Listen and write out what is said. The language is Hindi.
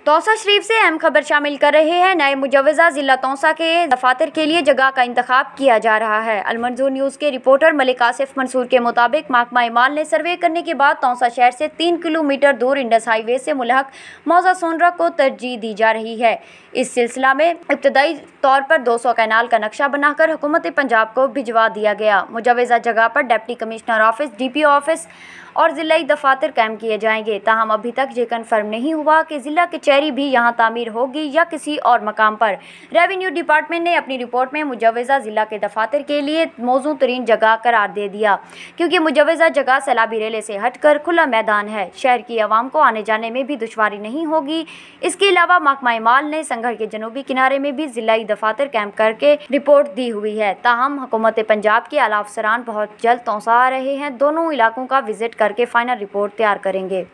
तौसा शरीफ से अहम खबर शामिल कर रहे हैं। नए मुजव्वज़ा जिला तौसा के दफातर के लिए जगह का इंतखाब किया जा रहा है। अलमंजूर न्यूज़ के रिपोर्टर मलिक आसिफ मंसूर के मुताबिक महकमा माल ने सर्वे करने के बाद तौसा शहर से 3 किलोमीटर दूर इंडस हाईवे से मुल्हक मौजा सोनरा को तरजीह दी जा रही है। इस सिलसिला में इब्तदाई तौर पर 200 कैनाल का नक्शा बनाकर हुकूमत पंजाब को भिजवा दिया गया। मुजव्वज़ा जगह पर deputy commissioner office, DPO office और ज़िलाई दफातर कायम किए जाएंगे। ताहम अभी तक ये कन्फर्म नहीं हुआ कि ज़िला कचहरी भी यहां तामीर होगी या किसी और मकाम पर। रेवेन्यू डिपार्टमेंट ने अपनी रिपोर्ट में मुजव्वज़ा ज़िला के दफातर के लिए मौजू तरीन जगह करार दे दिया, क्योंकि मुजव्वज़ा जगह सैलाबी रेले से हटकर खुला मैदान है। शहर की आवाम को आने जाने में भी दुश्वारी नहीं होगी। इसके अलावा महकमा माल ने संघर के जनूबी किनारे में भी ज़िलाई दफातर कायम करके रिपोर्ट दी हुई है। ताहम हुकूमत पंजाब के आला अफसरान बहुत जल्द तौसा आ रहे हैं। दोनों इलाकों का विजिट करके फाइनल रिपोर्ट तैयार करेंगे।